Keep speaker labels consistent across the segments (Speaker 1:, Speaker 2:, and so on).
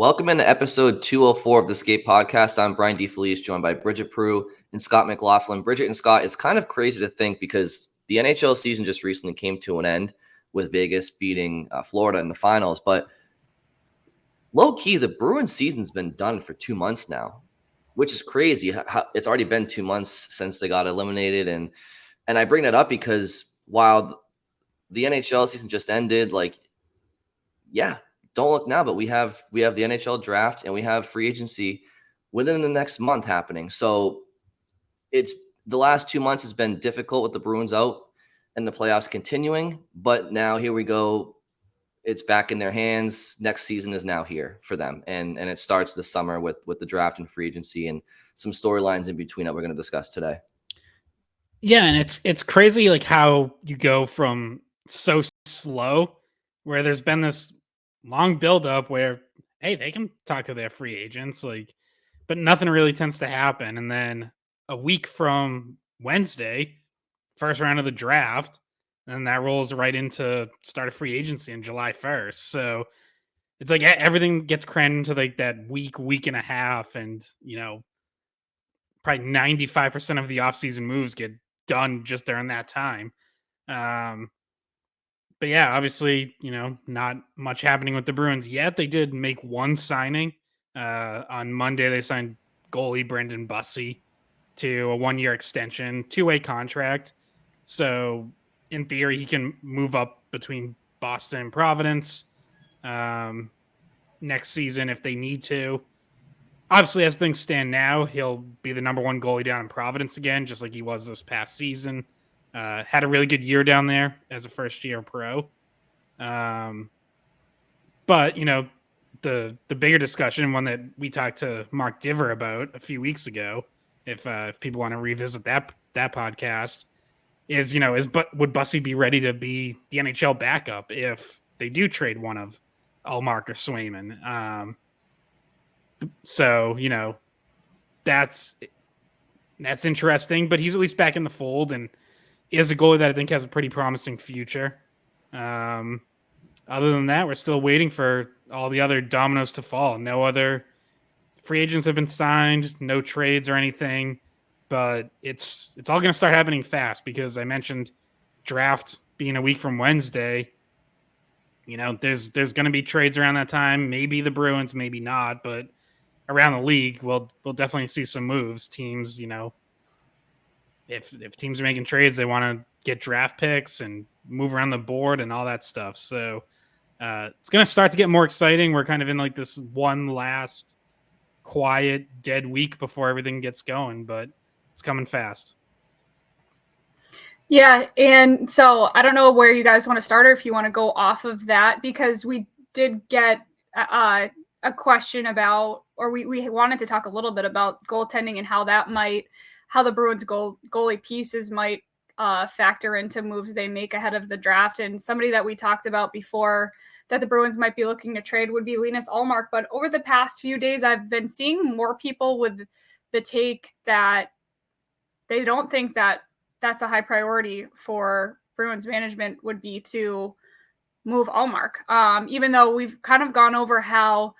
Speaker 1: Welcome into episode 204 of the Skate Podcast. I'm Brian DeFelice, joined by Bridget Prue and Scott McLaughlin. Bridget and Scott, it's kind of crazy to think because the NHL season just recently came to an end with Vegas beating Florida in the finals. But low-key, the Bruins season's been done for 2 months now, which is crazy. It's already been 2 months since they got eliminated. And I bring that up because while the NHL season just ended, don't look now, but we have the NHL draft and we have free agency within the next month happening. So it's the last 2 months has been difficult with the Bruins out and the playoffs continuing, but now here we go. It's back in their hands. Next season is now here for them. And it starts this summer with the draft and free agency and some storylines in between that we're going to discuss today.
Speaker 2: Yeah, and it's crazy like how you go from so slow where there's been this long buildup where, hey, they can talk to their free agents, but nothing really tends to happen. And then a week from Wednesday, first round of the draft, and that rolls right into start of free agency on July 1st. So it's like everything gets crammed into like that week and a half, and probably 95% of the offseason moves get done just during that time. But yeah, obviously, not much happening with the Bruins yet. They did make one signing. On Monday, they signed goalie Brandon Bussi to a 1-year extension, 2-way contract. So in theory, he can move up between Boston and Providence next season if they need to. Obviously, as things stand now, he'll be the number one goalie down in Providence again, just like he was this past season. Had a really good year down there as a first-year pro. But, the bigger discussion, one that we talked to Mark Diver about a few weeks ago, if people want to revisit that podcast, is, would Bussi be ready to be the NHL backup if they do trade one of Ullmark or Swayman? So, that's interesting, but he's at least back in the fold and is a goalie that I think has a pretty promising future. Other than that, we're still waiting for all the other dominoes to fall. No other free agents have been signed, no trades or anything, but it's all going to start happening fast because I mentioned draft being a week from Wednesday. There's going to be trades around that time. Maybe the Bruins, maybe not, but around the league, we'll definitely see some moves. Teams, if teams are making trades, they want to get draft picks and move around the board and all that stuff. So it's going to start to get more exciting. We're kind of in like this one last quiet, dead week before everything gets going, but it's coming fast.
Speaker 3: Yeah, and so I don't know where you guys want to start or if you want to go off of that, because we did get a question about, or we wanted to talk a little bit about goaltending and how the Bruins goalie pieces might factor into moves they make ahead of the draft. And somebody that we talked about before that the Bruins might be looking to trade would be Linus Ullmark. But over the past few days, I've been seeing more people with the take that they don't think that that's a high priority for Bruins management would be to move Ullmark. Even though we've kind of gone over how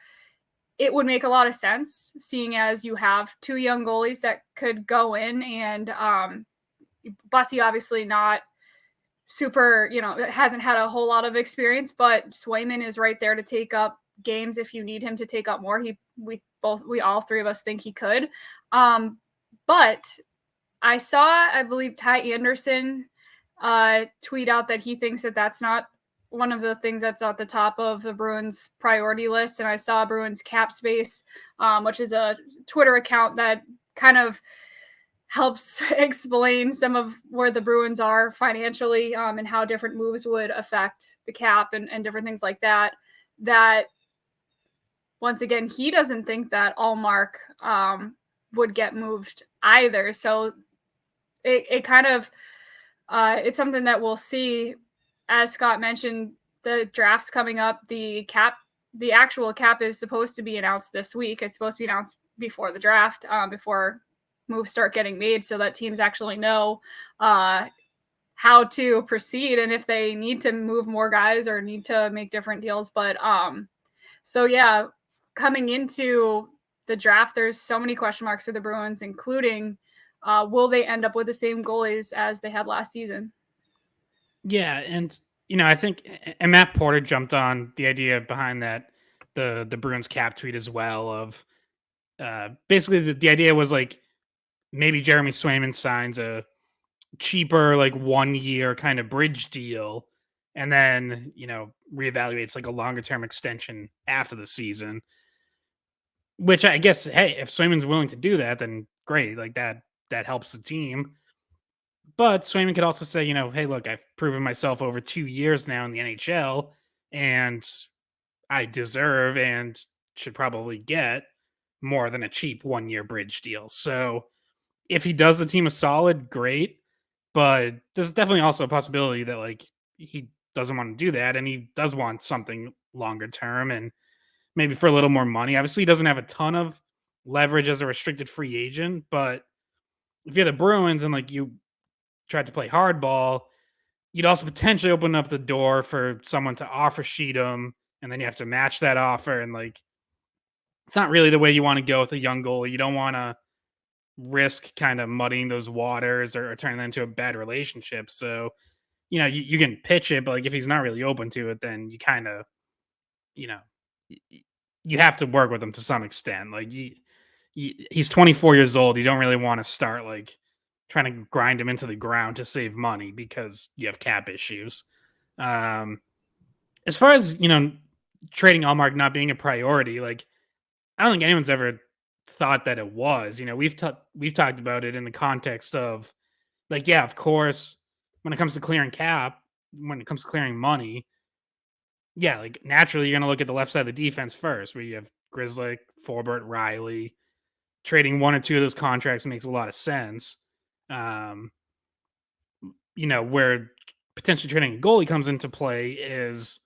Speaker 3: it would make a lot of sense, seeing as you have two young goalies that could go in, and Bussi obviously not super, hasn't had a whole lot of experience, but Swayman is right there to take up games if you need him to take up more. We all three of us think he could. But I saw, I believe, Ty Anderson tweet out that he thinks that that's not one of the things that's at the top of the Bruins priority list. And I saw Bruins Cap Space, which is a Twitter account that kind of helps explain some of where the Bruins are financially and how different moves would affect the cap and different things like that. That, once again, he doesn't think that Ullmark would get moved either. So it kind of, it's something that we'll see. As Scott mentioned, the draft's coming up. The actual cap is supposed to be announced this week. It's supposed to be announced before the draft, before moves start getting made, so that teams actually know how to proceed and if they need to move more guys or need to make different deals. But so yeah, coming into the draft, there's so many question marks for the Bruins, including will they end up with the same goalies as they had last season?
Speaker 2: Yeah, and I think and Matt Porter jumped on the idea behind that the Bruins cap tweet as well of basically the idea was like maybe Jeremy Swayman signs a cheaper like 1 year kind of bridge deal and then reevaluates like a longer term extension after the season, which I guess, hey, if Swayman's willing to do that, then great, like that helps the team. But Swayman could also say, hey, look, I've proven myself over 2 years now in the NHL, and I deserve and should probably get more than a cheap 1 year bridge deal. So if he does the team a solid, great. But there's definitely also a possibility that like he doesn't want to do that, and he does want something longer term and maybe for a little more money. Obviously, he doesn't have a ton of leverage as a restricted free agent, but if you're the Bruins and like you tried to play hardball, you'd also potentially open up the door for someone to offer sheet him, and then you have to match that offer. And like, it's not really the way you want to go with a young goalie. You don't want to risk kind of muddying those waters or turning them into a bad relationship. So, you can pitch it, but like if he's not really open to it, then you kind of, you have to work with him to some extent. Like he's 24 years old. You don't really want to start like trying to grind him into the ground to save money because you have cap issues. As far as, trading Ullmark not being a priority, like I don't think anyone's ever thought that it was. We've talked about it in the context of like, yeah, of course, when it comes to clearing cap, when it comes to clearing money, yeah, like naturally you're gonna look at the left side of the defense first, where you have Grizzly, Forbert, Riley. Trading one or two of those contracts makes a lot of sense. Where potentially trading a goalie comes into play is,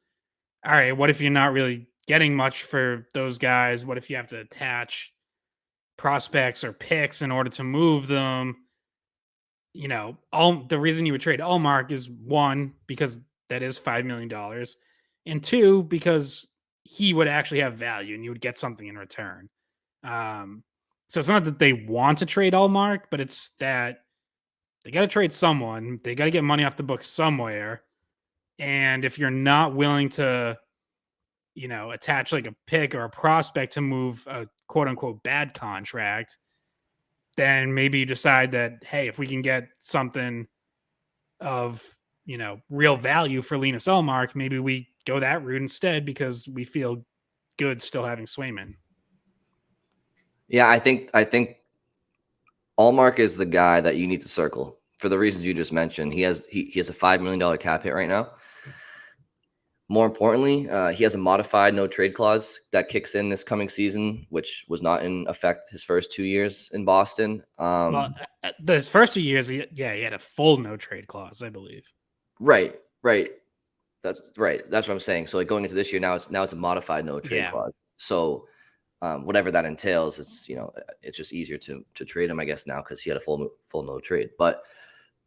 Speaker 2: all right, what if you're not really getting much for those guys? What if you have to attach prospects or picks in order to move them? The reason you would trade Ullmark is one, because that is $5 million, and two, because he would actually have value and you would get something in return. So it's not that they want to trade Ullmark, but it's that they got to trade someone. They got to get money off the books somewhere. And if you're not willing to, attach like a pick or a prospect to move a quote unquote bad contract, then maybe you decide that, hey, if we can get something of, real value for Linus Ullmark, maybe we go that route instead because we feel good still having Swayman.
Speaker 1: Yeah, I think Ullmark is the guy that you need to circle for the reasons you just mentioned. He has a $5 million cap hit right now. More importantly, he has a modified no trade clause that kicks in this coming season, which was not in effect his first 2 years in Boston.
Speaker 2: The first 2 years, he had a full no trade clause, I believe.
Speaker 1: Right. That's right. That's what I'm saying. So like going into this year, now it's a modified no trade clause. So whatever that entails, it's just easier to trade him, I guess, now because he had a full no trade. But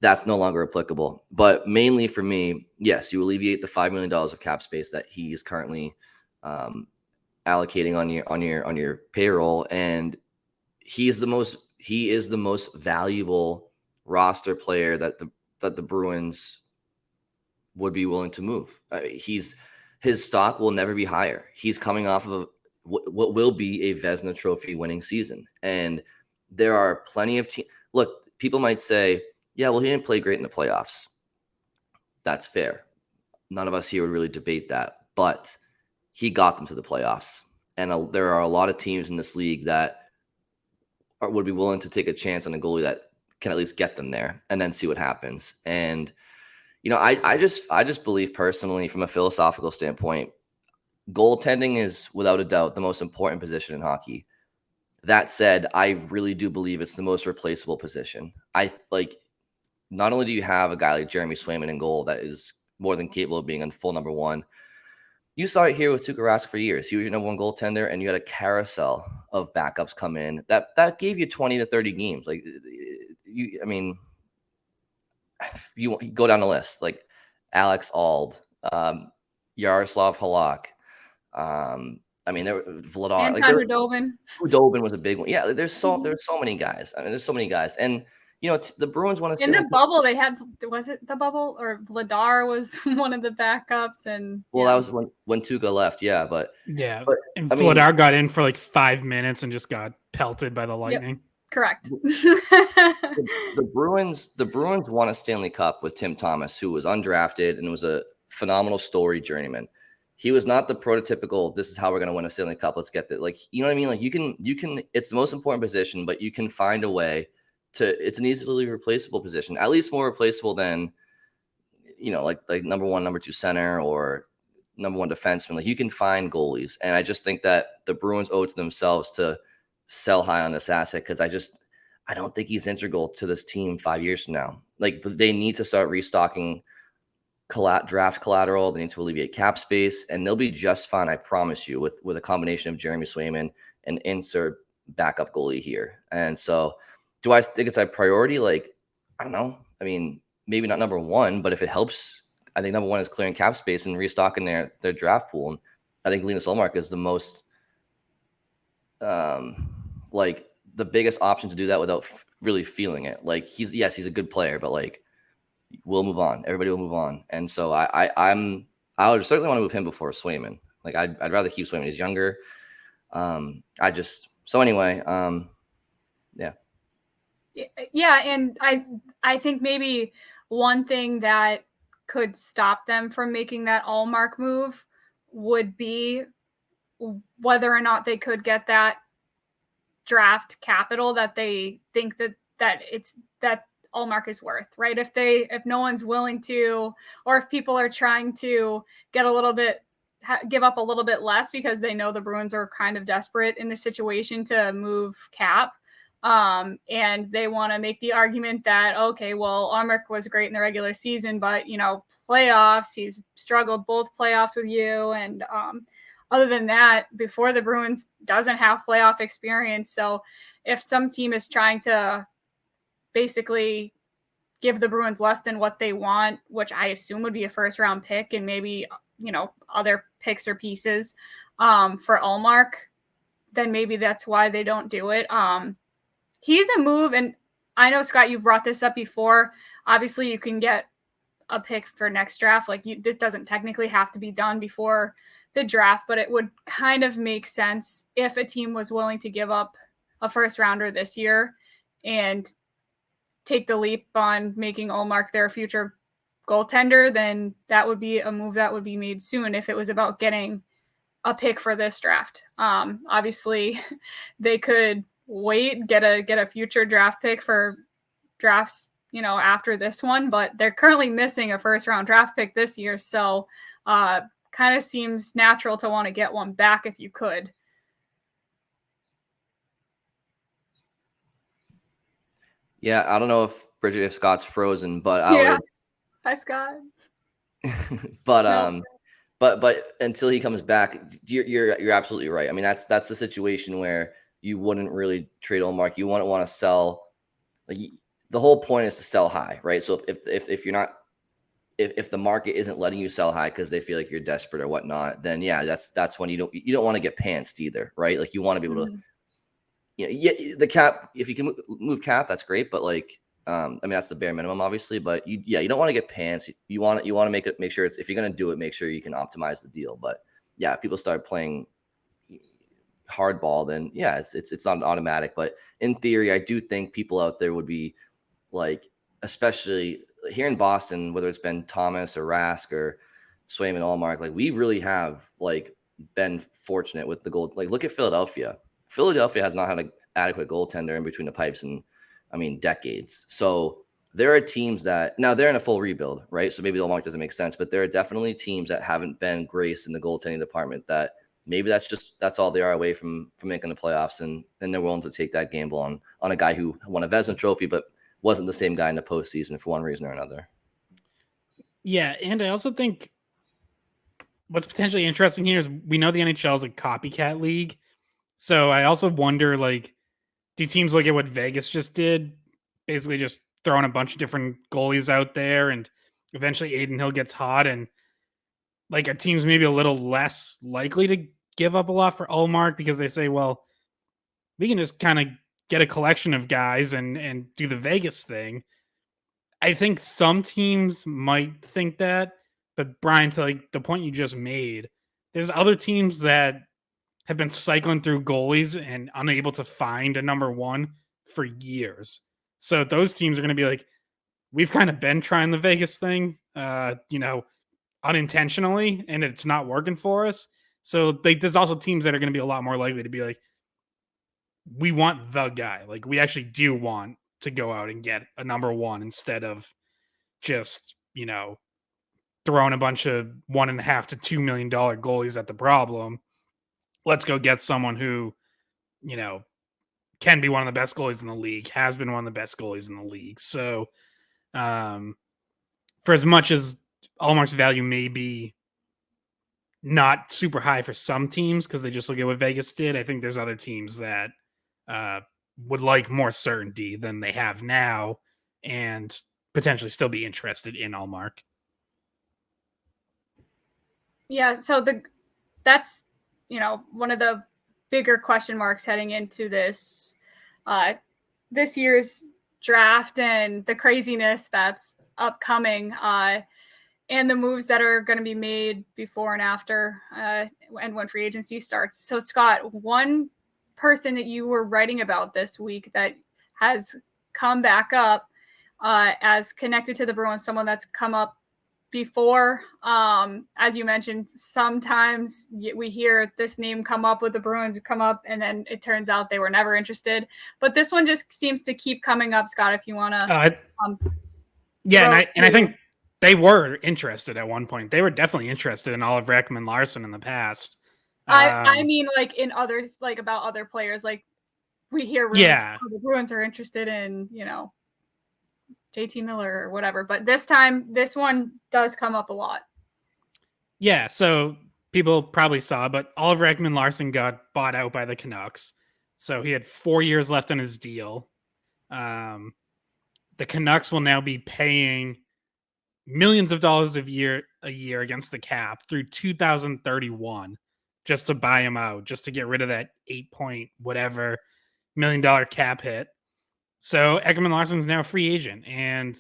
Speaker 1: that's no longer applicable. But mainly for me, yes, you alleviate the $5 million of cap space that he's currently allocating on your payroll, and he is the most valuable roster player that the Bruins would be willing to move. His stock will never be higher. He's coming off of what will be a Vezina Trophy winning season, and there are plenty of teams. Look, people might say, yeah, well, he didn't play great in the playoffs. That's fair. None of us here would really debate that, but he got them to the playoffs. And there are a lot of teams in this league that would be willing to take a chance on a goalie that can at least get them there and then see what happens. And, I just believe personally, from a philosophical standpoint, goaltending is without a doubt the most important position in hockey. That said, I really do believe it's the most replaceable position. Not only do you have a guy like Jeremy Swayman in goal that is more than capable of being a full number one, you saw it here with Tuukka Rask for years. He was your number one goaltender, and you had a carousel of backups come in that gave you 20 to 30 games. Like you go down the list, like Alex Auld, Yaroslav Halak, I mean, Vladar,
Speaker 3: Anton Hudobin.
Speaker 1: Hudobin was a big one. Yeah, there's so many guys. I mean, there's so many guys, and the Bruins want to.
Speaker 3: In the bubble, they had, was it the bubble, or Vladar was one of the backups, and
Speaker 1: that was when Tuukka left. Yeah, but
Speaker 2: and Vladar got in for like 5 minutes and just got pelted by the Lightning.
Speaker 3: Yep. Correct.
Speaker 1: the Bruins won a Stanley Cup with Tim Thomas, who was undrafted and was a phenomenal story journeyman. He was not the prototypical, this is how we're going to win a Stanley Cup. Let's get that. Like, you know what I mean? Like you can, it's the most important position, but you can find a way it's an easily replaceable position, at least more replaceable than, like number one, number two center or number one defenseman. Like you can find goalies. And I just think that the Bruins owe it to themselves to sell high on this asset. Cause I don't think he's integral to this team 5 years from now. Like they need to start restocking draft collateral. They need to alleviate cap space, and they'll be just fine. I promise you, with a combination of Jeremy Swayman and insert backup goalie here. And so, do I think it's a priority? Like, I don't know. I mean, maybe not number one, but if it helps, I think number one is clearing cap space and restocking their draft pool. And I think Linus Ullmark is the most, like the biggest option to do that without really feeling it. Like he's a good player, but like, we'll move on. Everybody will move on. And so I would certainly want to move him before Swayman. Like I'd rather keep Swayman. He's younger.
Speaker 3: Yeah. And I think maybe one thing that could stop them from making that Ullmark move would be whether or not they could get that draft capital that they think that Ullmark is worth, right? If no one's willing to, or if people are trying to get give up a little bit less because they know the Bruins are kind of desperate in the situation to move cap, and they want to make the argument that, okay, well, Ullmark was great in the regular season, but playoffs, he's struggled both playoffs with you, and other than that, before the Bruins doesn't have playoff experience. So if some team is trying to basically give the Bruins less than what they want, which I assume would be a first round pick and maybe, other picks or pieces for Ullmark, then maybe that's why they don't do it. He's a move. And I know, Scott, you've brought this up before. Obviously you can get a pick for next draft. Like this doesn't technically have to be done before the draft, but it would kind of make sense if a team was willing to give up a first rounder this year and take the leap on making Ullmark their future goaltender, then that would be a move that would be made soon if it was about getting a pick for this draft. Obviously they could wait, get a future draft pick for drafts, after this one, but they're currently missing a first round draft pick this year. So kind of seems natural to want to get one back if you could.
Speaker 1: Yeah, I don't know if Scott's frozen, but
Speaker 3: Hi, Scott.
Speaker 1: but until he comes back, you're absolutely right. I mean, that's the situation where you wouldn't really trade Ullmark. You wouldn't want to sell. Like the whole point is to sell high, right? So if you're not, if the market isn't letting you sell high because they feel like you're desperate or whatnot, then yeah, that's when you don't want to get pantsed either, right? Like you want to be able to. The cap, if you can move cap, that's great. But like, I mean, that's the bare minimum, obviously. But you don't want to get pants. You want to make sure if you're going to do it, make sure you can optimize the deal. But yeah, if people start playing hardball, then yeah, it's not automatic. But in theory, I do think people out there would be like, especially here in Boston, whether it's been Thomas or Rask or Swayman, Ullmark, like we really have like been fortunate with the goal. Like look at Philadelphia. Philadelphia has not had an adequate goaltender in between the pipes in, I mean, decades. So there are teams that now they're in a full rebuild, right? So maybe the Ullmark doesn't make sense, but there are definitely teams that haven't been graced in the goaltending department that maybe that's all they are away from making the playoffs, and they're willing to take that gamble on a guy who won a Vezina trophy, but wasn't the same guy in the postseason for one reason or another.
Speaker 2: Yeah, and I also think what's potentially interesting here is we know the NHL is a copycat league. So I also wonder, like, do teams look at what Vegas just did? Basically just throwing a bunch of different goalies out there, and eventually Adin Hill gets hot, and like, are teams maybe a little less likely to give up a lot for Ullmark because they say, well, we can just kind of get a collection of guys and do the Vegas thing. I think some teams might think that, but Brian, to like the point you just made, there's other teams that have been cycling through goalies and unable to find a number one for years. So those teams are going to be like, we've kind of been trying the Vegas thing, unintentionally, and it's not working for us. So there's also teams that are going to be a lot more likely to be like, we want the guy. Like, we actually do want to go out and get a number one instead of just, throwing a bunch of $1.5 to $2 million goalies at the problem. Let's go get someone who, can be one of the best goalies in the league, has been one of the best goalies in the league. So, for as much as Ullmark's value may be not super high for some teams because they just look at what Vegas did, I think there's other teams that would like more certainty than they have now and potentially still be interested in Ullmark.
Speaker 3: Yeah, so that's one of the bigger question marks heading into this year's draft and the craziness that's upcoming and the moves that are going to be made before and after and when free agency starts. So Scott, one person that you were writing about this week that has come back up as connected to the Bruins, someone that's come up before, as you mentioned, sometimes we hear this name come up with the Bruins come up and then it turns out they were never interested, but this one just seems to keep coming up. Scott, if you want to
Speaker 2: I think they were interested at one point. They were definitely interested in Oliver Ekman-Larsson in the past.
Speaker 3: I mean, like in others, like about other players, like we hear rumors, the Bruins are interested in, JT Miller or whatever. But this one does come up a lot.
Speaker 2: Yeah, so people probably saw, but Oliver Ekman-Larsson got bought out by the Canucks. So he had 4 years left on his deal. The Canucks will now be paying millions of dollars a year against the cap through 2031 just to buy him out, just to get rid of that 8 whatever million dollar cap hit. So Ekman-Larsson's now a free agent, and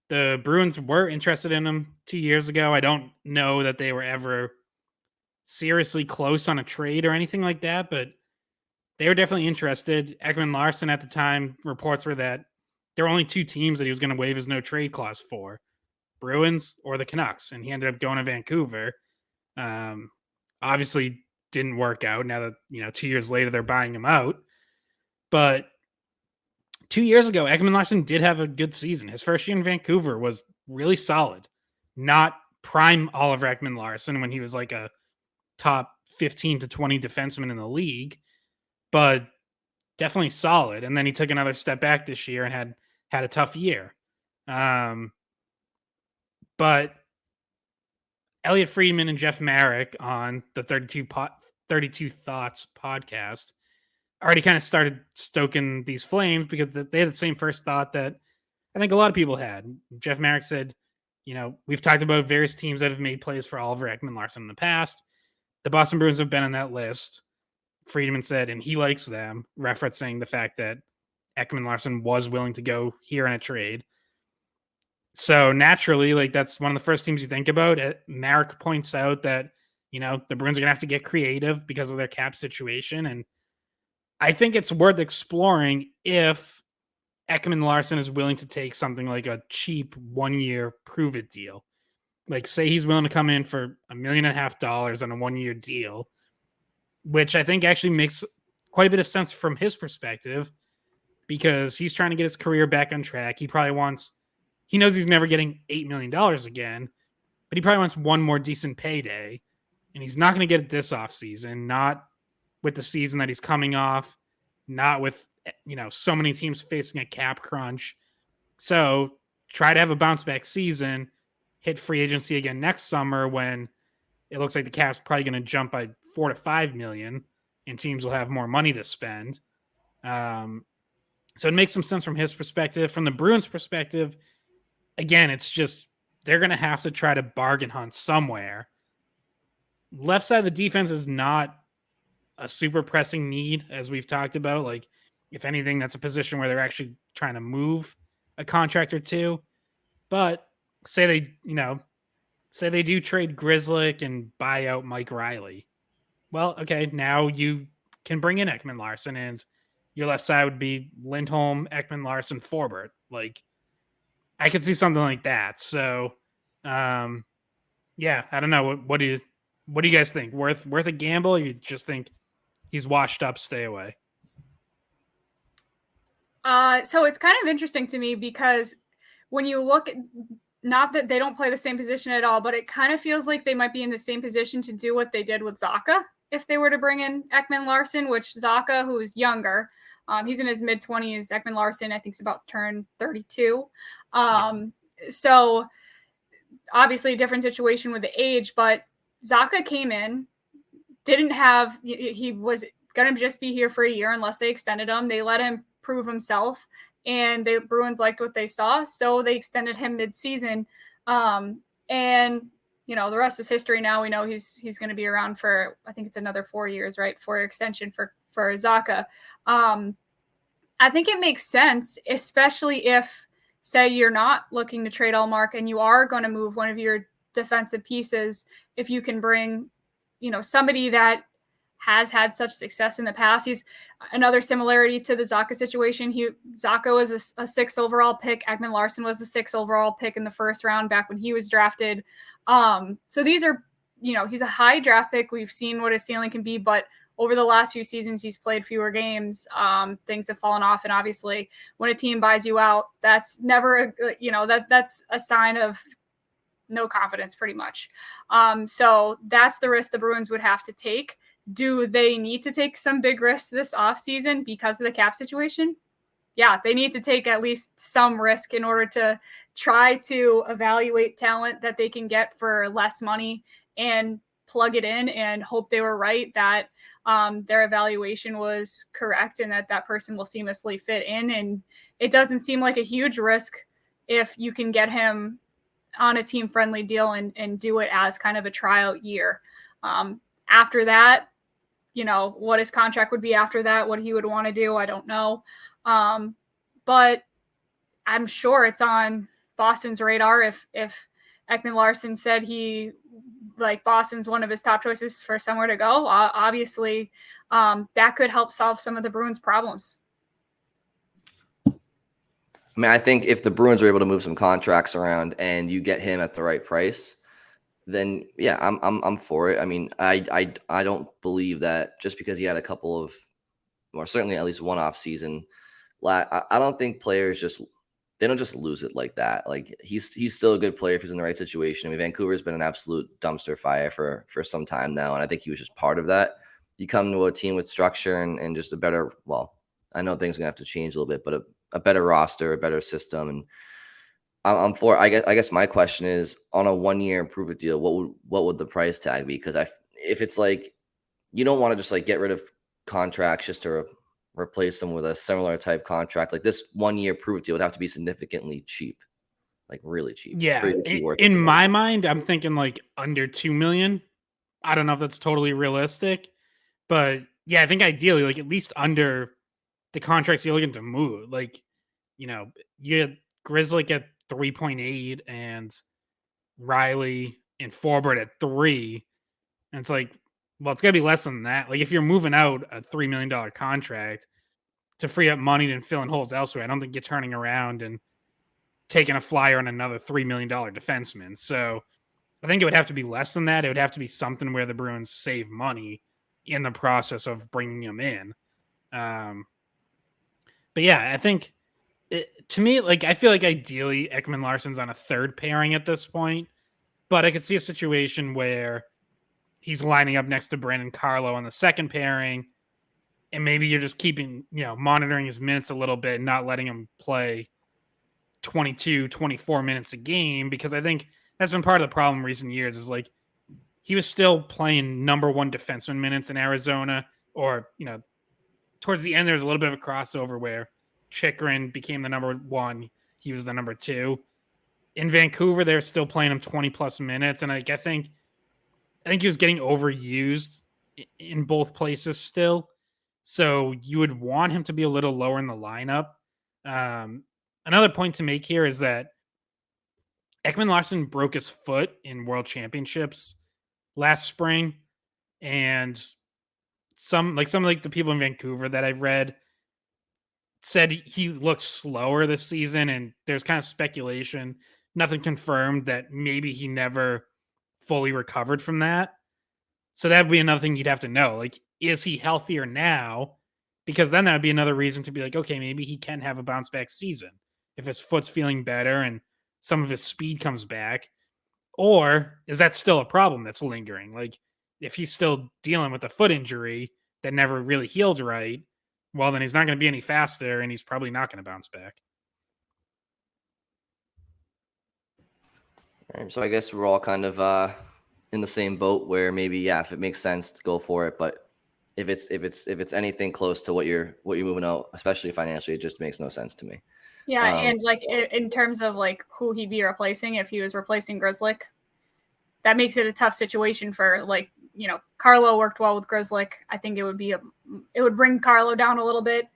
Speaker 2: the Bruins were interested in him 2 years ago. I don't know that they were ever seriously close on a trade or anything like that, but they were definitely interested. Ekman-Larsson at the time, reports were that there were only two teams that he was going to waive his no trade clause for, Bruins or the Canucks, and he ended up going to Vancouver. Obviously didn't work out now that, 2 years later they're buying him out. But 2 years ago, Ekman-Larsson did have a good season. His first year in Vancouver was really solid. Not prime Oliver Ekman-Larsson when he was like a top 15 to 20 defenseman in the league, but definitely solid. And then he took another step back this year and had a tough year. But Elliot Friedman and Jeff Marek on the 32 Thoughts podcast already kind of started stoking these flames because they had the same first thought that I think a lot of people had. Jeff Marek said, we've talked about various teams that have made plays for Oliver Ekman-Larsson in the past. The Boston Bruins have been on that list. Friedman said, and he likes them, referencing the fact that Ekman-Larsson was willing to go here in a trade. So naturally, like that's one of the first teams you think about. Marek points out that, the Bruins are going to have to get creative because of their cap situation. And I think it's worth exploring if Ekman-Larsson is willing to take something like a cheap 1 year prove it deal. Like say he's willing to come in for $1.5 million on a 1 year deal, which I think actually makes quite a bit of sense from his perspective because he's trying to get his career back on track. He knows he's never getting $8 million again, but he probably wants one more decent payday, and he's not going to get it this offseason, not with the season that he's coming off, not with, so many teams facing a cap crunch. So try to have a bounce back season, hit free agency again next summer when it looks like the cap's probably going to jump by $4 to $5 million and teams will have more money to spend. So it makes some sense from his perspective. From the Bruins perspective, again, it's just they're going to have to try to bargain hunt somewhere. left side of the defense is not a super pressing need, as we've talked about. Like, if anything, that's a position where they're actually trying to move a contract or two. But say they do trade Grzelcyk and buy out Mike Riley. Well, okay, now you can bring in Ekman-Larsson, and your left side would be Lindholm, Ekman-Larsson, Forbort. Like, I could see something like that. So, yeah, I don't know. What do you guys think? Worth a gamble? Or you just think he's washed up, stay away?
Speaker 3: So it's kind of interesting to me because when you look at, not that they don't play the same position at all, but it kind of feels like they might be in the same position to do what they did with Zacha if they were to bring in Ekman-Larsson, which Zacha, who is younger, he's in his mid-20s. Ekman-Larsson, I think, is about to turn 32. So obviously a different situation with the age, but Zacha came in, he was going to just be here for a year unless they extended him. They let him prove himself, and the Bruins liked what they saw, so they extended him mid-season. And the rest is history. Now we know he's going to be around for, I think it's another 4 years, right? 4-year extension for Zacha. I think it makes sense, especially if, say, you're not looking to trade Ullmark and you are going to move one of your defensive pieces. If you can bring, somebody that has had such success in the past. He's another similarity to the Zacha situation. Zacha was a 6th overall pick. Ekman-Larsson was the 6th overall pick in the first round back when he was drafted. So these are, he's a high draft pick. We've seen what his ceiling can be, but over the last few seasons, he's played fewer games. Things have fallen off. And obviously when a team buys you out, that's never, that's a sign of no confidence pretty much. So that's the risk the Bruins would have to take. Do they need to take some big risks this offseason because of the cap situation? Yeah, they need to take at least some risk in order to try to evaluate talent that they can get for less money and plug it in and hope they were right, that their evaluation was correct and that person will seamlessly fit in. And it doesn't seem like a huge risk if you can get him on a team-friendly deal and do it as kind of a tryout year. After that, what his contract would be after that, what he would want to do, I don't know. But I'm sure it's on Boston's radar if Ekman-Larsson said Boston's one of his top choices for somewhere to go. Obviously, that could help solve some of the Bruins' problems.
Speaker 1: I mean, I think if the Bruins are able to move some contracts around and you get him at the right price, then yeah, I'm for it. I mean, I don't believe that just because he had a couple of, or certainly at least one off season, I don't think players they don't just lose it like that. Like he's still a good player if he's in the right situation. I mean, Vancouver's been an absolute dumpster fire for some time now, and I think he was just part of that. You come to a team with structure and just a better, well, I know things are gonna have to change a little bit, but a better roster, a better system, and I'm for. I guess my question is, on a 1-year improvement deal, what would the price tag be? Because if it's like you don't want to just get rid of contracts just to replace them with a similar type contract, like this 1-year prove deal would have to be significantly cheap, like really cheap.
Speaker 2: Yeah, in my mind, I'm thinking under $2 million. I don't know if that's totally realistic, but yeah, I think ideally at least under the contracts you're looking to move. You had Grzelcyk at 3.8 and Riley and Forbort at 3. And it's it's gotta be less than that. If you're moving out a $3 million contract to free up money and fill in holes elsewhere, I don't think you're turning around and taking a flyer on another $3 million defenseman. So I think it would have to be less than that. It would have to be something where the Bruins save money in the process of bringing him in. But yeah, I think to me, I feel like ideally Ekman-Larsson's on a third pairing at this point, but I could see a situation where he's lining up next to Brandon Carlo on the second pairing, and maybe you're just keeping, monitoring his minutes a little bit and not letting him play 22, 24 minutes a game, because I think that's been part of the problem in recent years is he was still playing number 1 defenseman minutes in Arizona, or, towards the end, there's a little bit of a crossover where Chychrun became the number 1. He was the number 2. In Vancouver, they're still playing him 20 plus minutes. And I think I think he was getting overused in both places still. So you would want him to be a little lower in the lineup. Another point to make here is that Ekman-Larsson broke his foot in World Championships last spring, and some the people in Vancouver that I've read said he looked slower this season, and there's kind of speculation, nothing confirmed, that maybe he never fully recovered from that. So that'd be another thing you'd have to know. Like, is he healthier now? Because then that would be another reason to be like, okay, maybe he can have a bounce back season if his foot's feeling better and some of his speed comes back. Or is that still a problem that's lingering? Like, if he's still dealing with a foot injury that never really healed right, well, then he's not going to be any faster, and he's probably not going to bounce back.
Speaker 1: All right, so I guess we're all kind of in the same boat where maybe, yeah, if it makes sense to go for it, but if it's anything close to what you're moving out, especially financially, it just makes no sense to me.
Speaker 3: Yeah, and like in terms of like who he'd be replacing, if he was replacing Grzelcyk, that makes it a tough situation for, like, Carlo worked well with Grzelcyk. I think it would bring Carlo down a little bit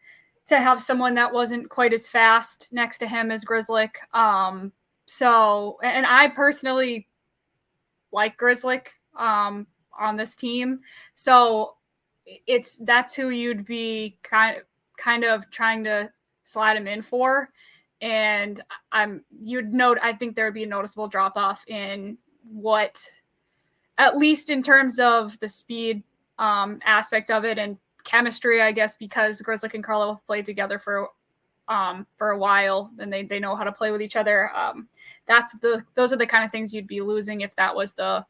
Speaker 3: to have someone that wasn't quite as fast next to him as Grzelcyk. So, and I personally like Grzelcyk on this team. So that's who you'd be kind of trying to slide him in for. And I think there would be a noticeable drop off in what, at least in terms of the speed aspect of it and chemistry, I guess, because Grzelcyk and Carlo have played together for a while, and they know how to play with each other. Those are the kind of things you'd be losing if that was the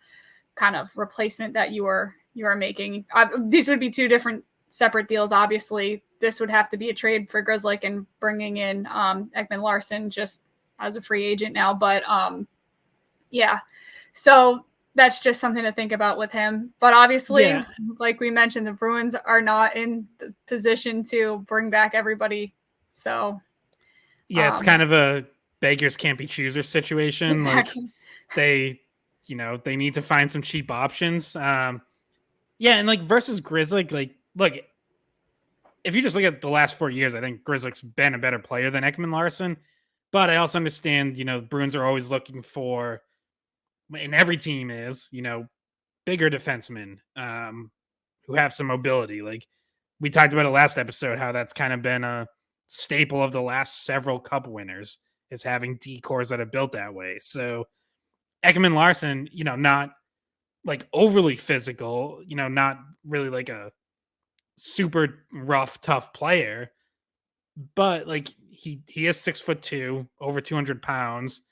Speaker 3: kind of replacement that you are making. These would be two different separate deals. Obviously, this would have to be a trade for Grzelcyk and bringing in Ekman-Larsson just as a free agent now. But yeah, so that's just something to think about with him. But obviously, like we mentioned, the Bruins are not in the position to bring back everybody. So
Speaker 2: yeah, it's kind of a beggars can't be choosers situation.
Speaker 3: Exactly.
Speaker 2: Like they need to find some cheap options. Yeah, and like versus Grzelcyk, like look, if you just look at the last 4 years, I think Grzelcyk's been a better player than Ekman-Larsson. But I also understand, Bruins are always looking for, and every team is, bigger defensemen who have some mobility. Like we talked about it last episode, how that's kind of been a staple of the last several cup winners, is having D-cores that are built that way. So Ekman-Larsson, not like overly physical, not really like a super rough, tough player, but like he is 6'2", over 200 pounds,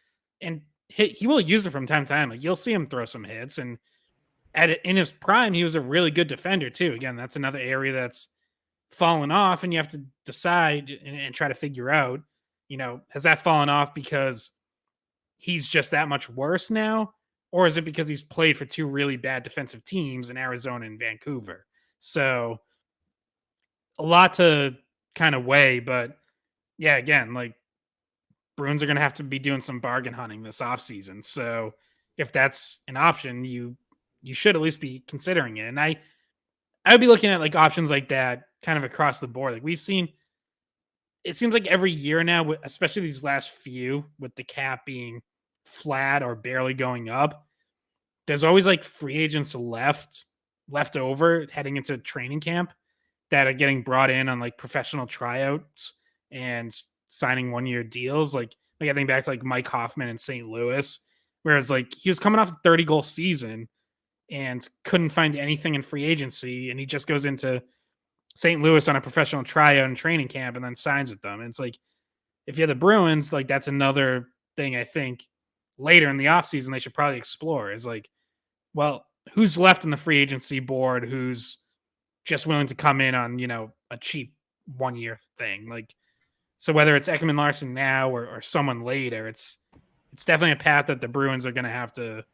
Speaker 2: and he will use it from time to time. Like you'll see him throw some hits, and in his prime, he was a really good defender too. Again, that's another area that's fallen off, and you have to decide and try to figure out, has that fallen off because he's just that much worse now, or is it because he's played for two really bad defensive teams in Arizona and Vancouver? So a lot to kind of weigh, but yeah, again, like Bruins are going to have to be doing some bargain hunting this offseason. So if that's an option, you should at least be considering it. And I would be looking at like options like that kind of across the board. Like we've seen, it seems like every year now, especially these last few, with the cap being flat or barely going up, there's always like free agents left over heading into training camp that are getting brought in on like professional tryouts and signing 1-year deals. Like I think back to like Mike Hoffman in St. Louis, whereas like he was coming off a 30-goal season and couldn't find anything in free agency, and he just goes into St. Louis on a professional tryout and training camp and then signs with them. And it's like, if you're the Bruins, like that's another thing I think later in the offseason they should probably explore, is like, well, who's left in the free agency board who's just willing to come in on, a cheap 1-year thing. Like, so whether it's Ekman-Larsson now or someone later, it's definitely a path that the Bruins are going to have to,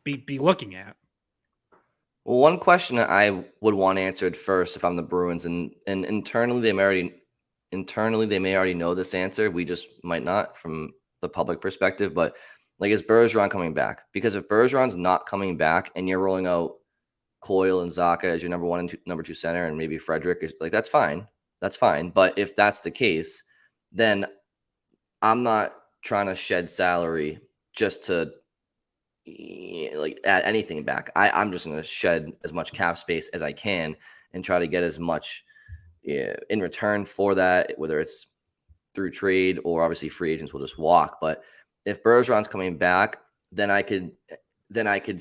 Speaker 2: be looking at.
Speaker 1: Well, one question that I would want answered first if I'm the Bruins, and internally they may already know this answer. We just might not from the public perspective. But Like, is Bergeron coming back? Because if Bergeron's not coming back and you're rolling out Coyle and Zacha as your number 1 and number 2 center, and maybe Frederick is like, that's fine. That's fine. But if that's the case, then I'm not trying to shed salary just to like add anything back. I'm just going to shed as much cap space as I can and try to get as much in return for that, whether it's through trade or obviously free agents will just walk. But if Bergeron's coming back, then I could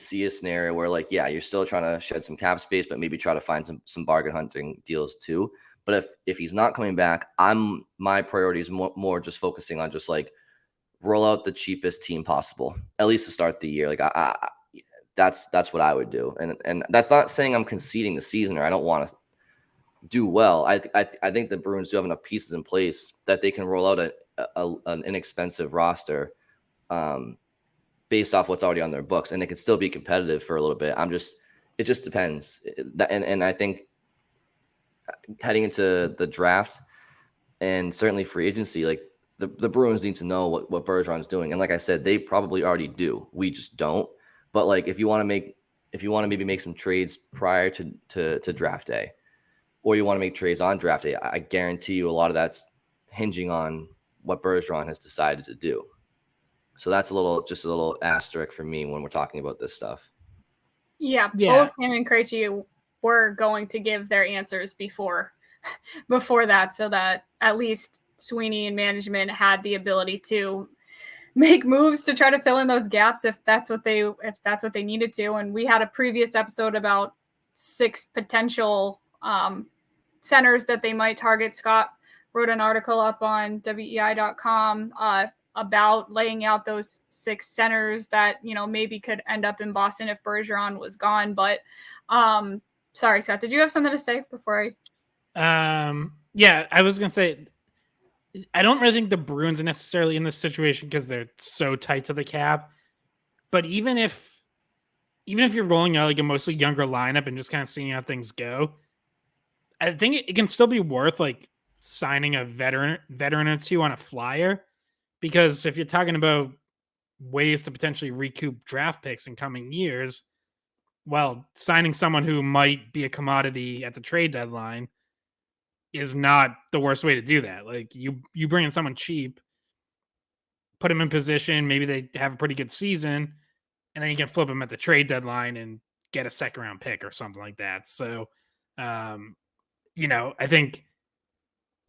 Speaker 1: see a scenario where, like, yeah, you're still trying to shed some cap space, but maybe try to find some bargain hunting deals too. But if he's not coming back, my priority is more just focusing on just like roll out the cheapest team possible, at least to start the year. Like that's what I would do. And that's not saying I'm conceding the season or I don't want to do well. I think the Bruins do have enough pieces in place that they can roll out an inexpensive roster based off what's already on their books, and they can still be competitive for a little bit. It just depends. And I think heading into the draft and certainly free agency, like the Bruins need to know what Bergeron's doing. And like I said, they probably already do. We just don't. But like, if you want to maybe make some trades prior to draft day, or you want to make trades on draft day, I guarantee you a lot of that's hinging on what Bergeron has decided to do. So that's just a little asterisk for me when we're talking about this stuff.
Speaker 3: Yeah. Both him and Krejci were going to give their answers before that, so that at least Sweeney and management had the ability to make moves to try to fill in those gaps if that's what they needed to. And we had a previous episode about 6 potential centers that they might target. Scott wrote an article up on weei.com about laying out those 6 centers that, maybe could end up in Boston if Bergeron was gone. But sorry, Scott, did you have something to say before
Speaker 2: yeah, I was going to say, I don't really think the Bruins are necessarily in this situation because they're so tight to the cap. But even if you're rolling out like a mostly younger lineup and just kind of seeing how things go, I think it can still be worth like signing a veteran or 2 on a flyer, because if you're talking about ways to potentially recoup draft picks in coming years, well, signing someone who might be a commodity at the trade deadline is not the worst way to do that. Like, you bring in someone cheap, put them in position, maybe they have a pretty good season, and then you can flip them at the trade deadline and get a second round pick or something like that. So, I think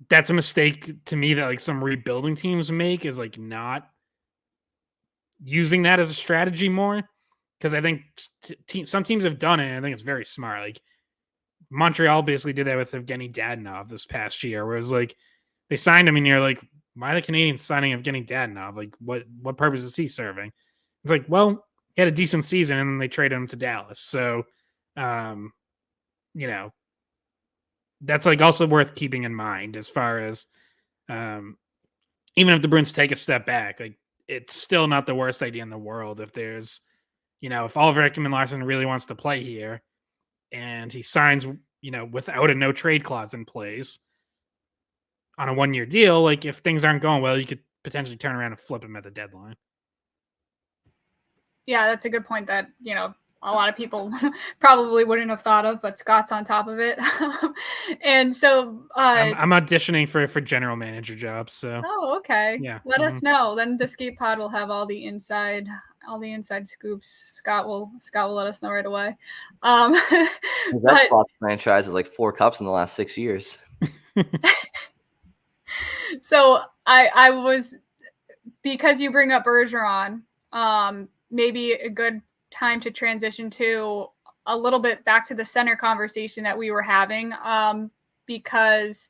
Speaker 2: that's a mistake to me that like some rebuilding teams make, is like not using that as a strategy more. Because I think some teams have done it, and I think it's very smart. Like, Montreal basically did that with Evgeny Dadonov this past year, where it was like they signed him and you're like, why are the Canadians signing Evgeny Dadonov? Like, what purpose is he serving? It's like, well, he had a decent season and then they traded him to Dallas. So, that's like also worth keeping in mind as far as even if the Bruins take a step back, like, it's still not the worst idea in the world if there's, if Oliver Ekman-Larsson really wants to play here, and he signs, without a no trade clause in place on a 1-year deal, like, if things aren't going well, you could potentially turn around and flip him at the deadline.
Speaker 3: Yeah, that's a good point that, a lot of people probably wouldn't have thought of, but Scott's on top of it. And so
Speaker 2: I'm auditioning for general manager jobs. So.
Speaker 3: Oh, okay.
Speaker 2: Yeah.
Speaker 3: Let us know. Then the Skate Pod will have all the inside scoops. Scott will let us know right away.
Speaker 1: That franchise is like 4 cups in the last 6 years.
Speaker 3: So I was, because you bring up Bergeron, maybe a good time to transition to a little bit back to the center conversation that we were having, because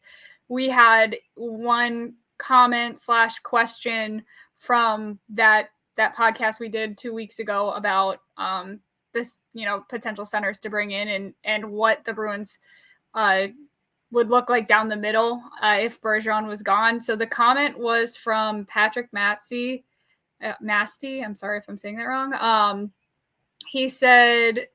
Speaker 3: we had one comment / question from that podcast we did 2 weeks ago about this, potential centers to bring in and what the Bruins would look like down the middle if Bergeron was gone. So the comment was from Patrick Masty. I'm sorry if I'm saying that wrong. He said,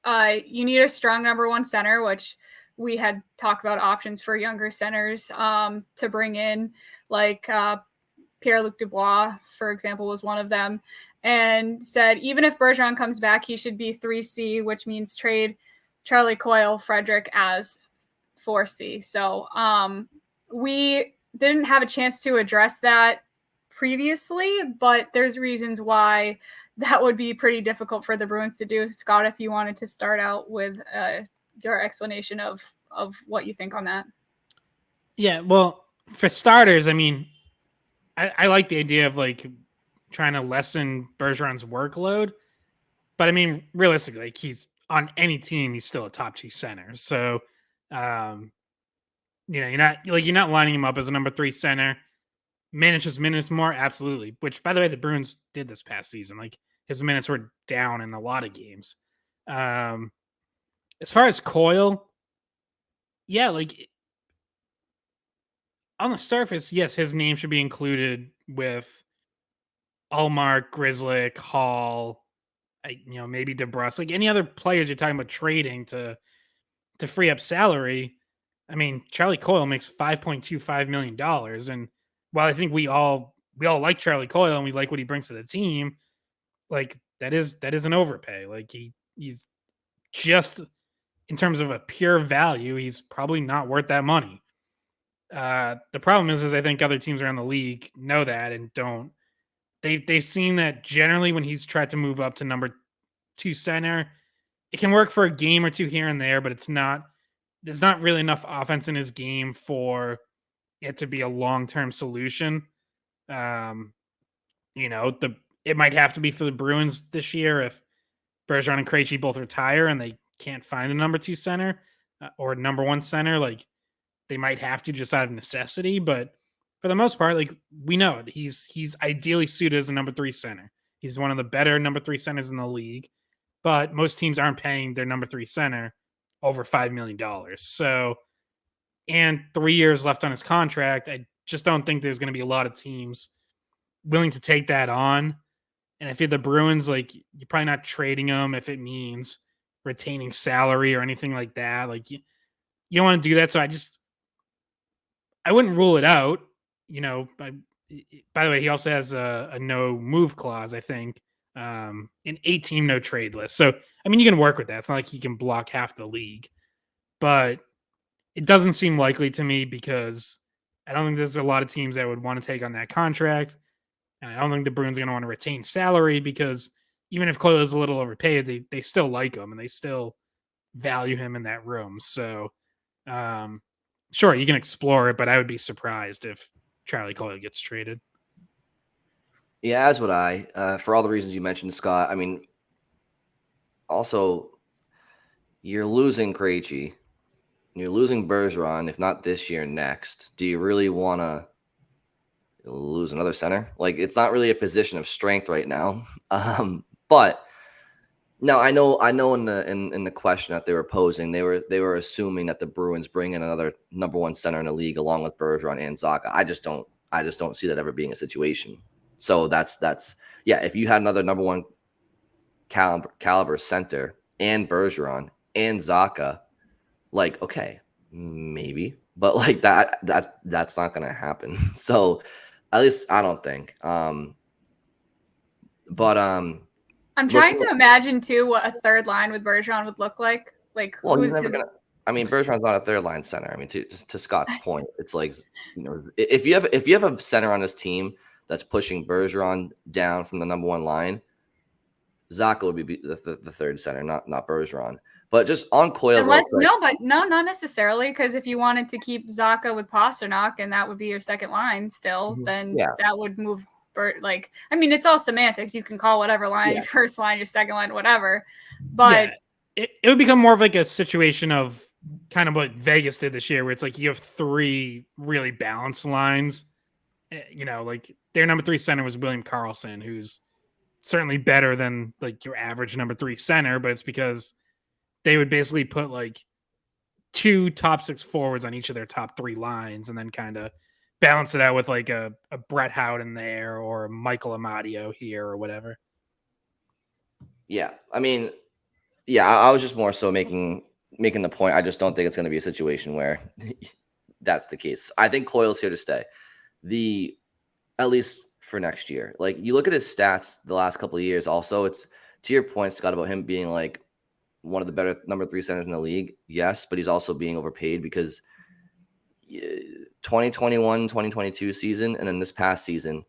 Speaker 3: you need a strong number 1 center, which we had talked about options for younger centers to bring in, like Pierre-Luc Dubois, for example, was one of them. and said even if Bergeron comes back, he should be 3C, which means trade Charlie Coyle, Frederick as 4C. So we didn't have a chance to address that previously, but there's reasons why that would be pretty difficult for the Bruins to do. Scott, if you wanted to start out with your explanation of what you think on that.
Speaker 2: Yeah, well, for starters, I mean, I like the idea of like trying to lessen Bergeron's workload, but I mean, realistically, like he's on any team, he's still a top 2 center. So, you're not lining him up as a number 3 center. Manage his minutes more, absolutely. Which, by the way, the Bruins did this past season. Like his minutes were down in a lot of games. As far as Coyle, yeah, like on the surface, yes, his name should be included with Ullmark, Grzelcyk, Hall, maybe DeBrus, like any other players you're talking about trading to free up salary. I mean, Charlie Coyle makes $5.25 million. And while I think we all like Charlie Coyle and we like what he brings to the team, like that is an overpay. Like he's just, in terms of a pure value, he's probably not worth that money. The problem is I think other teams around the league know that and don't. They've seen that generally when he's tried to move up to number 2 center, it can work for a game or two here and there, but there's not really enough offense in his game for it to be a long-term solution. It might have to be for the Bruins this year if Bergeron and Krejci both retire and they can't find a number 2 center or number 1 center. Like they might have to just out of necessity, but for the most part, like we know it. He's ideally suited as a number 3 center. He's one of the better number 3 centers in the league, but most teams aren't paying their number 3 center over $5 million. So, and 3 years left on his contract. I just don't think there's going to be a lot of teams willing to take that on. And if you're the Bruins, like you're probably not trading him if it means retaining salary or anything like that. Like you don't want to do that. So I wouldn't rule it out. By the way, he also has a no move clause, I think, an 8-team no trade list. So, I mean, you can work with that. It's not like he can block half the league, but it doesn't seem likely to me because I don't think there's a lot of teams that would want to take on that contract. And I don't think the Bruins are going to want to retain salary because even if Coyle is a little overpaid, they still like him and they still value him in that room. So, sure, you can explore it, but I would be surprised if Charlie Coyle gets traded.
Speaker 1: Yeah, as would I. For all the reasons you mentioned, Scott. I mean, also, you're losing Krejci. You're losing Bergeron, if not this year, next. Do you really want to lose another center? Like, it's not really a position of strength right now. But no, I know in the question that they were posing, they were assuming that the Bruins bring in another number 1 center in the league along with Bergeron and Zacha. I just don't see that ever being a situation. So that's if you had another number 1 caliber center and Bergeron and Zacha, like okay, maybe, but like that's not going to happen. So at least I don't think. I'm
Speaker 3: trying to imagine too what a third line with Bergeron would look like. Like,
Speaker 1: well, he's never gonna. I mean, Bergeron's not a third line center. I mean, to Scott's point, it's like if you have a center on this team that's pushing Bergeron down from the number 1 line, Zacha would be the third center, not Bergeron. But just on Coyle,
Speaker 3: not necessarily, because if you wanted to keep Zacha with Pasternak and that would be your second line still, then that would move. It's all semantics. You can call whatever line your first line, your second line, whatever. But
Speaker 2: it would become more of like a situation of kind of what Vegas did this year, where it's like you have 3 really balanced lines. Like their number 3 center was William Karlsson, who's certainly better than like your average number 3 center, but it's because they would basically put like 2 top 6 forwards on each of their top 3 lines and then kind of balance it out with like a Brett Howden there or a Michael Amadio here or whatever.
Speaker 1: Yeah. I mean, I was just more so making the point. I just don't think it's going to be a situation where that's the case. I think Coyle's here to stay. At least for next year. Like, you look at his stats the last couple of years. Also, it's to your point, Scott, about him being like one of the better number 3 centers in the league. Yes, but he's also being overpaid because 2021, 2022 season, and then this past season,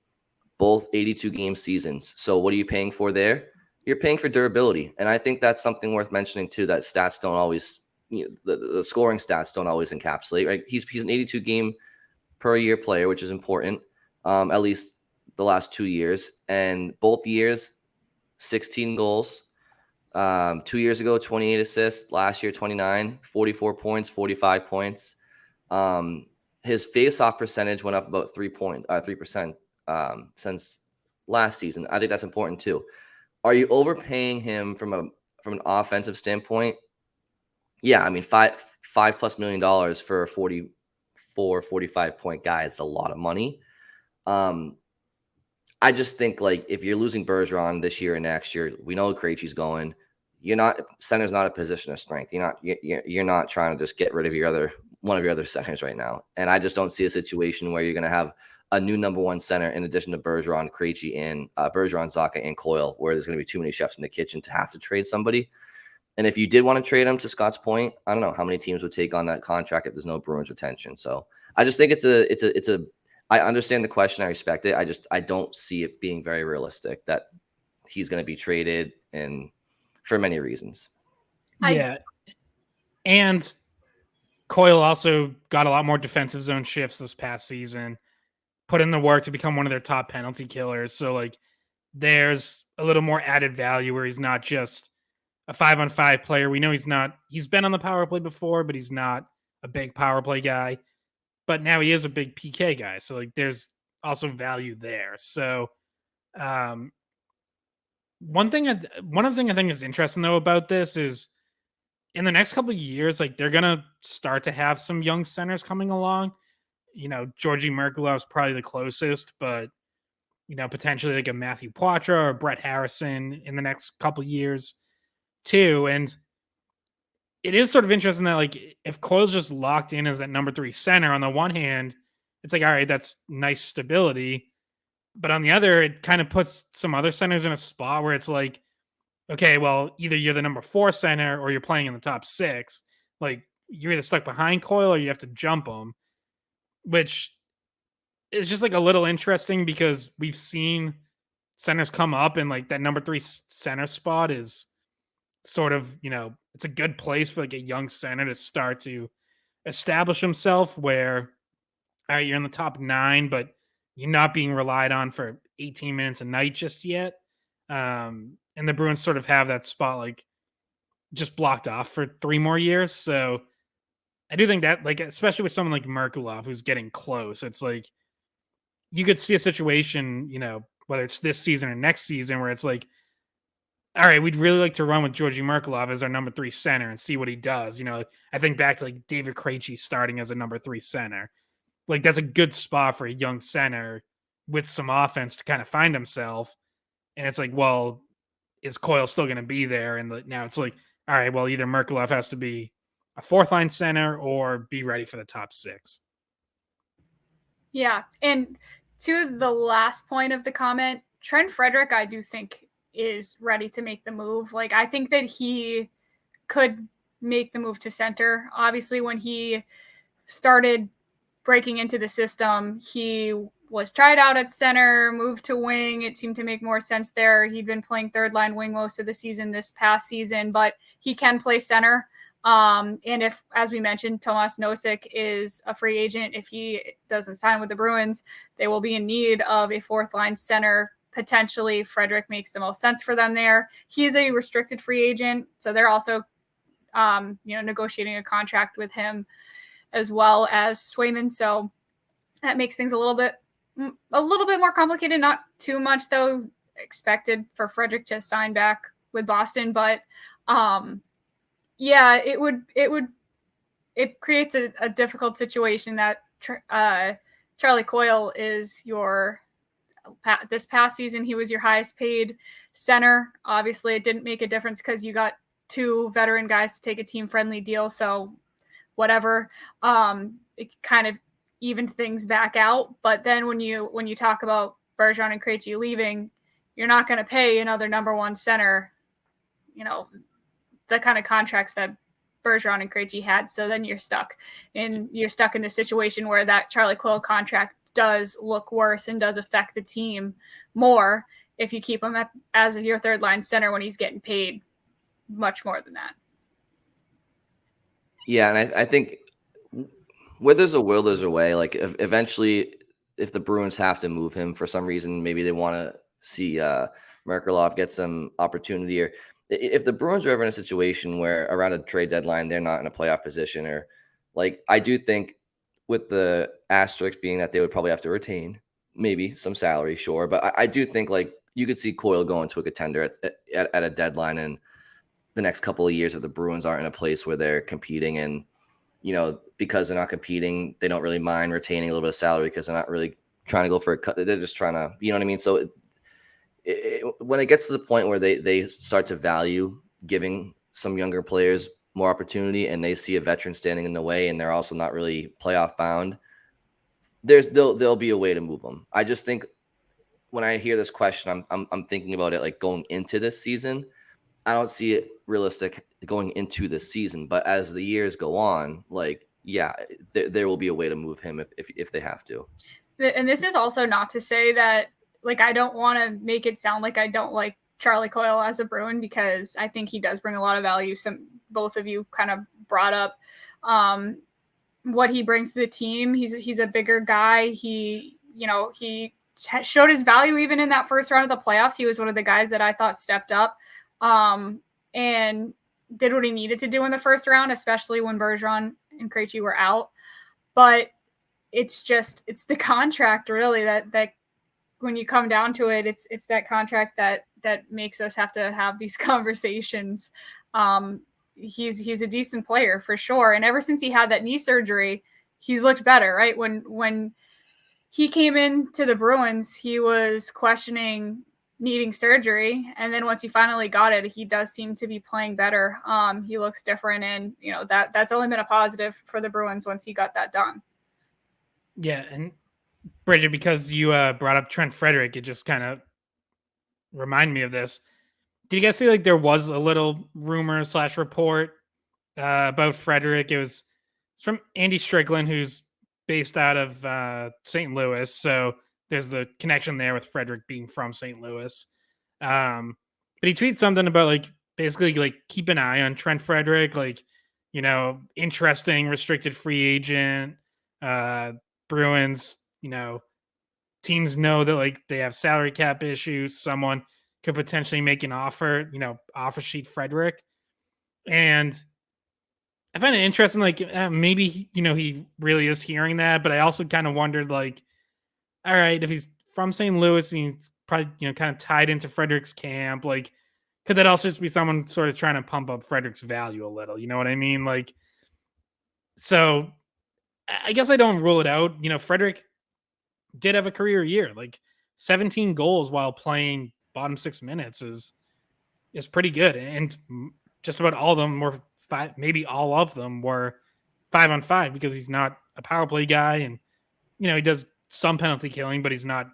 Speaker 1: both 82 game seasons. So what are you paying for there? You're paying for durability. And I think that's something worth mentioning too, that stats don't always, the scoring stats don't always encapsulate, right? He's an 82 game per year player, which is important, at least the last 2 years. And both years, 16 goals. 2 years ago, 28 assists. Last year, 29, 44 points, 45 points. His face-off percentage went up about 3% since last season. I think that's important too. Are you overpaying him from an offensive standpoint? Yeah, I mean, $5+ million for a 45 point guy is a lot of money. I just think, like, if you're losing Bergeron this year and next year, we know Krejci's going. Center's not a position of strength. You're not trying to just get rid of one of your other centers right now. And I just don't see a situation where you're going to have a new number 1 center in addition to Bergeron, Krejci, and Bergeron, Zacha, and Coyle, where there's going to be too many chefs in the kitchen to have to trade somebody. And if you did want to trade him, to Scott's point, I don't know how many teams would take on that contract if there's no Bruins retention. So I just think I understand the question. I respect it. I don't see it being very realistic that he's going to be traded, and for many reasons.
Speaker 2: Yeah. And Coyle also got a lot more defensive zone shifts this past season, put in the work to become one of their top penalty killers. So, like, there's a little more added value where he's not just a 5-on-5 player. We know he's been on the power play before, but he's not a big power play guy. But now he is a big PK guy. So, like, there's also value there. So, one of the things I think is interesting though about this is in the next couple of years, like, they're gonna start to have some young centers coming along. Georgi Merkulov's probably the closest, but potentially like a Matthew Poitras or Brett Harrison in the next couple of years too. And it is sort of interesting that, like, if Coyle's just locked in as that number 3 center, on the one hand, it's like, all right, that's nice stability. But on the other, it kind of puts some other centers in a spot where it's like, okay, well, either you're the number 4 center or you're playing in the top 6. Like, you're either stuck behind Coyle or you have to jump him, which is just like a little interesting because we've seen centers come up and, like, that number 3 center spot is sort of, it's a good place for like a young center to start to establish himself where, all right, you're in the top 9, but you're not being relied on for 18 minutes a night just yet. And the Bruins sort of have that spot, like, just blocked off for 3 more years. So I do think that, like, especially with someone like Merkulov who's getting close, it's like you could see a situation, whether it's this season or next season, where it's like, all right, we'd really like to run with Georgi Merkulov as our number 3 center and see what he does. I think back to like David Krejci starting as a number 3 center. Like, that's a good spot for a young center with some offense to kind of find himself. And it's like, well, is Coyle still going to be there? And now it's like, all right, well, either Merkulov has to be a 4th line center or be ready for the top 6.
Speaker 3: Yeah. And to the last point of the comment, Trent Frederic, I do think, is ready to make the move. Like, I think that he could make the move to center. Obviously, when he started breaking into the system, he was tried out at center, moved to wing. It seemed to make more sense there. He'd been playing 3rd line wing most of the season this past season, but he can play center. And if, as we mentioned, Tomas Nosek is a free agent, if he doesn't sign with the Bruins, they will be in need of a 4th line center. Potentially, Frederic makes the most sense for them there. He's a restricted free agent, so they're also, negotiating a contract with him as well as Swayman. So that makes things a little bit more complicated. Not too much, though, expected for Frederic to sign back with Boston, but it creates a difficult situation that Charlie Coyle is this past season, he was your highest paid center. Obviously, it didn't make a difference because you got 2 veteran guys to take a team-friendly deal. So whatever, it kind of evened things back out. But then when you talk about Bergeron and Krejci leaving, you're not going to pay another number one center, the kind of contracts that Bergeron and Krejci had. So then you're stuck in the situation where that Charlie Coyle contract does look worse and does affect the team more if you keep him as your third line center when he's getting paid much more than that.
Speaker 1: Yeah, and I think where there's a will, there's a way. Like eventually, if the Bruins have to move him for some reason, maybe they want to see Merkulov get some opportunity, or if the Bruins are ever in a situation where around a trade deadline they're not in a playoff position, or like I do think with the asterisk being that they would probably have to retain maybe some salary, sure, but I do think like you could see Coyle going to a contender at a deadline in the next couple of years if the Bruins aren't in a place where they're competing, and because they're not competing, they don't really mind retaining a little bit of salary because they're not really trying to go for a cut. They're just trying to, you know what I mean? So when it gets to the point where they start to value giving some younger players more opportunity and they see a veteran standing in the way and they're also not really playoff bound, there'll be a way to move them. I just think when I hear this question, I'm thinking about it like going into this season. I don't see it realistic going into this season, but as the years go on, like, yeah, there will be a way to move him if they have to.
Speaker 3: And this is also not to say that, like, I don't want to make it sound like I don't like Charlie Coyle as a Bruin, because I think he does bring a lot of value. Both of you kind of brought up what he brings to the team. He's a bigger guy. He showed his value even in that first round of the playoffs. He was one of the guys that I thought stepped up and did what he needed to do in the first round, especially when Bergeron and Krejci were out. But it's the contract really that when you come down to it, it's that contract that makes us have to have these conversations. He's a decent player for sure. And ever since he had that knee surgery, he's looked better, right? When he came into the Bruins, he was questioning needing surgery. And then once he finally got it, he does seem to be playing better. He looks different. And, that's only been a positive for the Bruins once he got that done.
Speaker 2: Yeah. And Bridget, because you brought up Trent Frederic, it just kind of reminded me of this. Did you guys see like there was a little rumor / report about Frederic? It's from Andy Strickland, who's based out of St. Louis. So there's the connection there with Frederic being from St. Louis. But he tweeted something about like basically like keep an eye on Trent Frederic, like, interesting restricted free agent. Bruins, teams know that like they have salary cap issues. Someone could potentially make an offer, offer sheet Frederic. And I find it interesting, like maybe, he really is hearing that, but I also kind of wondered like, all right, if he's from St. Louis, he's probably, kind of tied into Frederic's camp. Like, could that also just be someone sort of trying to pump up Frederic's value a little? You know what I mean? Like, so I guess I don't rule it out. Frederic did have a career year, like 17 goals while playing bottom 6 minutes is pretty good. And just about all of them were maybe all of them were 5-on-5 because he's not a power play guy. And, he does some penalty killing, but he's not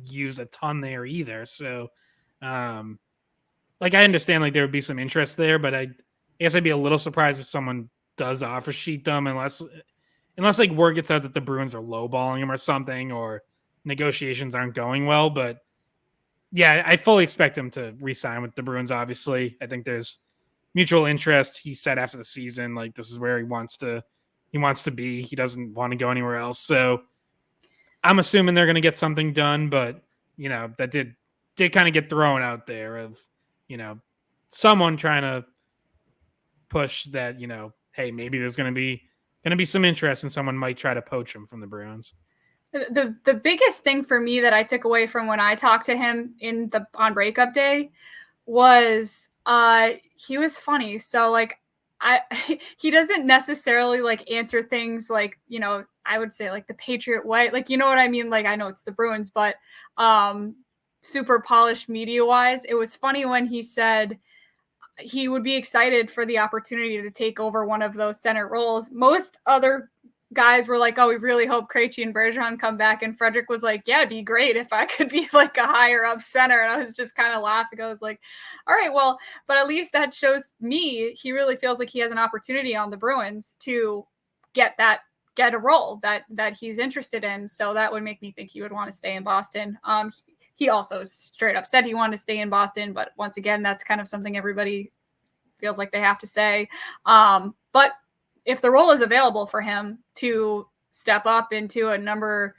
Speaker 2: used a ton there either. So, like, I understand like there would be some interest there, but I guess I'd be a little surprised if someone does offer sheet them unless like word gets out that the Bruins are lowballing him or something, or negotiations aren't going well. But yeah, I fully expect him to re-sign with the Bruins. Obviously, I think there's mutual interest. He said after the season, like, this is where he wants to be. He doesn't want to go anywhere else. So I'm assuming they're going to get something done, but that did kind of get thrown out there of, someone trying to push that, hey, maybe there's going to be some interest and someone might try to poach him from the Bruins.
Speaker 3: The biggest thing for me that I took away from when I talked to him on breakup day was he was funny. So like he doesn't necessarily like answer things like, I would say like the Patriot way, like, you know what I mean? Like, I know it's the Bruins, but super polished media wise. It was funny when he said he would be excited for the opportunity to take over one of those center roles. Most other guys were like, oh, we really hope Krejci and Bergeron come back. And Frederick was like, yeah, it'd be great if I could be like a higher up center. And I was just kind of laughing. I was like, all right, well, but at least that shows me he really feels like he has an opportunity on the Bruins to get a role that he's interested in. So that would make me think he would want to stay in Boston. He also straight up said he wanted to stay in Boston, but once again, that's kind of something everybody feels like they have to say. But if the role is available for him to step up into a number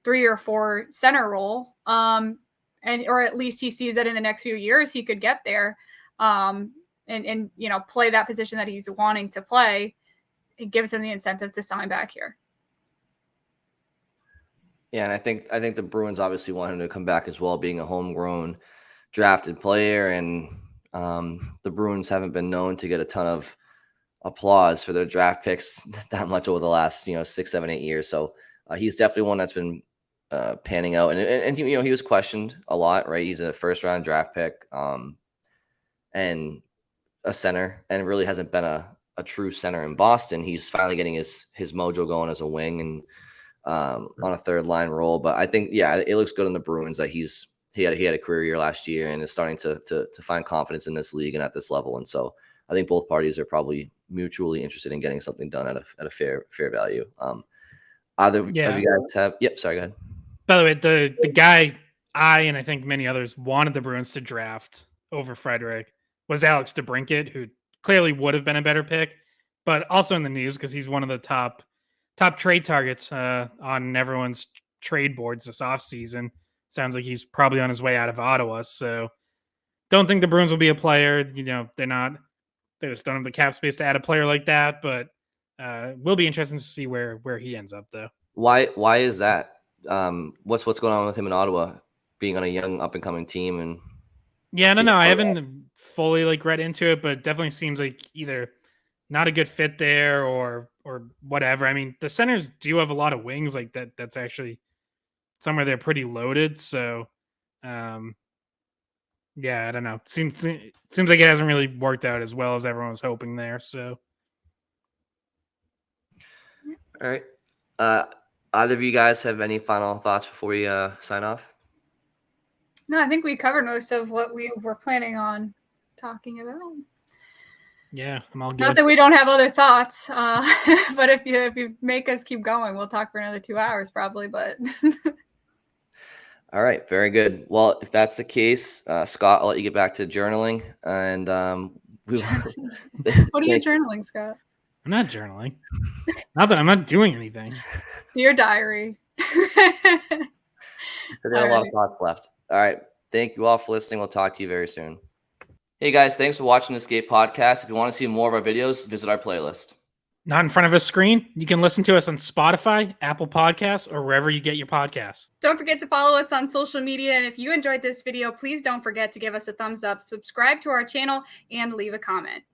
Speaker 3: 3 or 4 center role, or at least he sees that in the next few years he could get there, and play that position that he's wanting to play, it gives him the incentive to sign back here.
Speaker 1: Yeah, and I think the Bruins obviously want him to come back as well, being a homegrown drafted player, and the Bruins haven't been known to get a ton of applause for their draft picks that much over the last 6, 7, 8 years. So he's definitely one that's been panning out, and he was questioned a lot, right? He's a first round draft pick, and a center, and really hasn't been a true center in Boston. He's finally getting his mojo going as a wing and on a third line role. But I think, yeah, it looks good on the Bruins that he had a career year last year and is starting to find confidence in this league and at this level. And so I think both parties are probably mutually interested in getting something done at a fair value. Either of you guys have? Yep. Sorry, go ahead.
Speaker 2: By the way, the guy and I think many others wanted the Bruins to draft over Frederick was Alex DeBrincat, who clearly would have been a better pick, but also in the news because he's one of the top trade targets on everyone's trade boards this offseason. Sounds like he's probably on his way out of Ottawa. So don't think the Bruins will be a player. They just don't have the cap space to add a player like that, but will be interesting to see where he ends up though.
Speaker 1: Why is that? What's going on with him in Ottawa, being on a young up and coming team? And
Speaker 2: yeah, I don't know. I haven't fully read into it, but definitely seems like either not a good fit there or whatever. I mean, the centers do have a lot of wings like that. That's actually somewhere they're pretty loaded. So, yeah, I don't know. Seems like it hasn't really worked out as well as everyone was hoping there. So,
Speaker 1: all right. Either of you guys have any final thoughts before we sign off?
Speaker 3: No, I think we covered most of what we were planning on talking about.
Speaker 2: Yeah, I'm all good.
Speaker 3: Not that we don't have other thoughts, but if you make us keep going, we'll talk for another 2 hours probably. But
Speaker 1: all right, very good. Well, if that's the case, Scott, I'll let you get back to journaling. And
Speaker 3: what are you journaling, Scott?
Speaker 2: I'm not journaling. Not that I'm not doing anything.
Speaker 3: Your diary.
Speaker 1: There are a lot of thoughts left. All right. Thank you all for listening. We'll talk to you very soon. Hey guys, thanks for watching the Skate Podcast. If you want to see more of our videos, visit our playlist.
Speaker 2: Not in front of a screen. You can listen to us on Spotify, Apple Podcasts, or wherever you get your podcasts.
Speaker 3: Don't forget to follow us on social media. And if you enjoyed this video, please don't forget to give us a thumbs up, subscribe to our channel, and leave a comment.